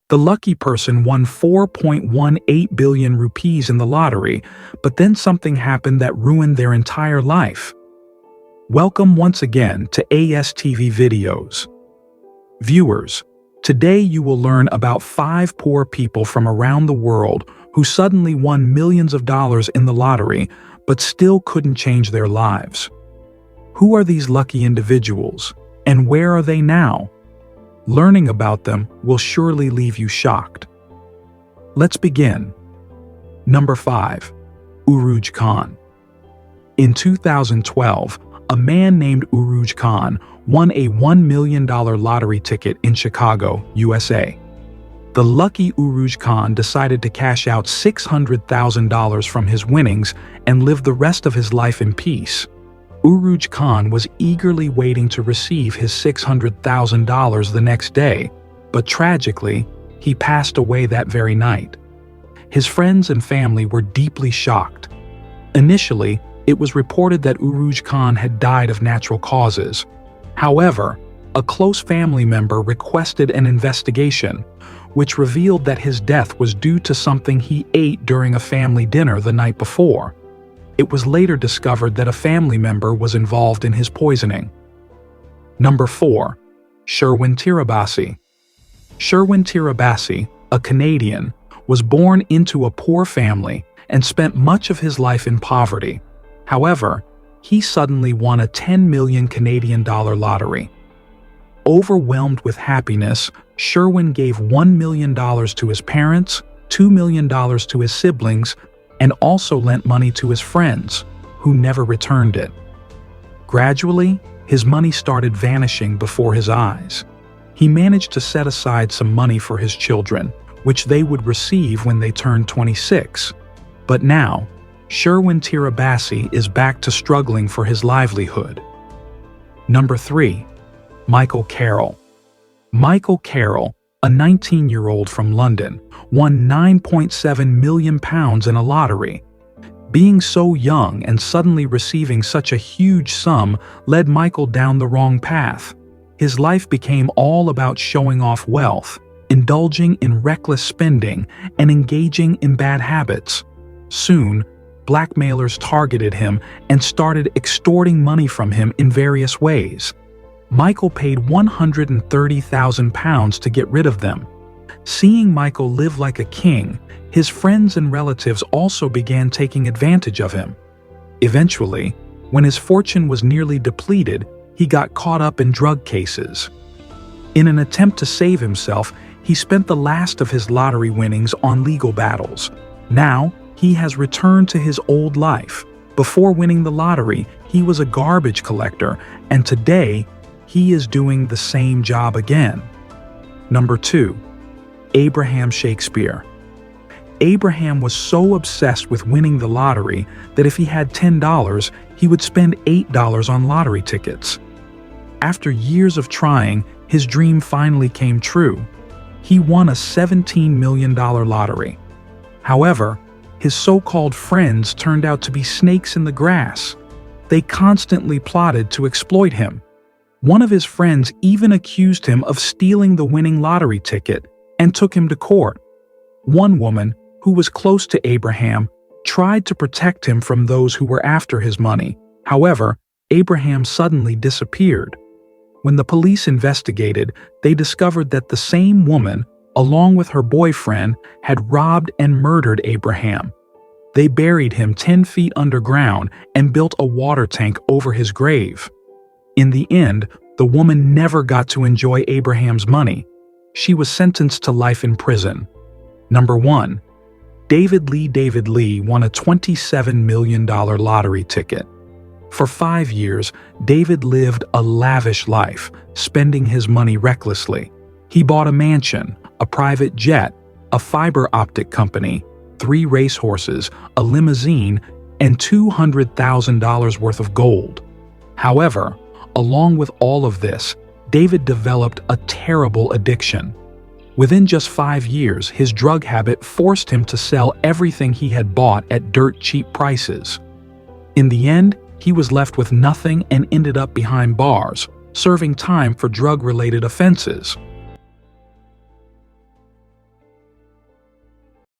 The lucky person won 4.18 billion rupees in the lottery, but then something happened that ruined their entire life. Welcome once again to ASTV Videos. Viewers, today you will learn about 5 poor people from around the world who suddenly won millions of dollars in the lottery, but still couldn't change their lives. Who are these lucky individuals, and where are they now? Learning about them will surely leave you shocked. Let's begin. Number 5. Uruj Khan. In 2012, a man named Uruj Khan won a $1 million lottery ticket in Chicago, USA. The lucky Uruj Khan decided to cash out $600,000 from his winnings and live the rest of his life in peace. Uruj Khan was eagerly waiting to receive his $600,000 the next day, but tragically, he passed away that very night. His friends and family were deeply shocked. Initially, it was reported that Uruj Khan had died of natural causes. However, a close family member requested an investigation, which revealed that his death was due to something he ate during a family dinner the night before. It was later discovered that a family member was involved in his poisoning. Number 4. Sherwin Tirabassi. Sherwin Tirabassi, a Canadian, was born into a poor family and spent much of his life in poverty. However, he suddenly won a 10 million Canadian dollar lottery. Overwhelmed with happiness, Sherwin gave $1 million to his parents, $2 million to his siblings, and also lent money to his friends, who never returned it. Gradually, his money started vanishing before his eyes. He managed to set aside some money for his children, which they would receive when they turned 26. But now, Sherwin Tirabassi is back to struggling for his livelihood. Number 3. Michael Carroll. Michael Carroll, a 19-year-old from London, won £9.7 million in a lottery. Being so young and suddenly receiving such a huge sum led Michael down the wrong path. His life became all about showing off wealth, indulging in reckless spending, and engaging in bad habits. Soon, blackmailers targeted him and started extorting money from him in various ways. Michael paid £130,000 to get rid of them. Seeing Michael live like a king, his friends and relatives also began taking advantage of him. Eventually, when his fortune was nearly depleted, he got caught up in drug cases. In an attempt to save himself, he spent the last of his lottery winnings on legal battles. Now, he has returned to his old life. Before winning the lottery, he was a garbage collector, and today, he is doing the same job again. Number 2. Abraham Shakespeare. Abraham was so obsessed with winning the lottery that if he had $10, he would spend $8 on lottery tickets. After years of trying, his dream finally came true. He won a $17 million lottery. However, his so-called friends turned out to be snakes in the grass. They constantly plotted to exploit him. One of his friends even accused him of stealing the winning lottery ticket and took him to court. One woman, who was close to Abraham, tried to protect him from those who were after his money. However, Abraham suddenly disappeared. When the police investigated, they discovered that the same woman, along with her boyfriend, had robbed and murdered Abraham. They buried him 10 feet underground and built a water tank over his grave. In the end, the woman never got to enjoy Abraham's money. She was sentenced to life in prison. Number 1. David Lee won a $27 million lottery ticket. For 5 years, David lived a lavish life, spending his money recklessly. He bought a mansion, a private jet, a fiber optic company, 3 racehorses, a limousine, and $200,000 worth of gold. However, along with all of this, David developed a terrible addiction. Within just 5 years, his drug habit forced him to sell everything he had bought at dirt cheap prices. In the end, he was left with nothing and ended up behind bars, serving time for drug-related offenses.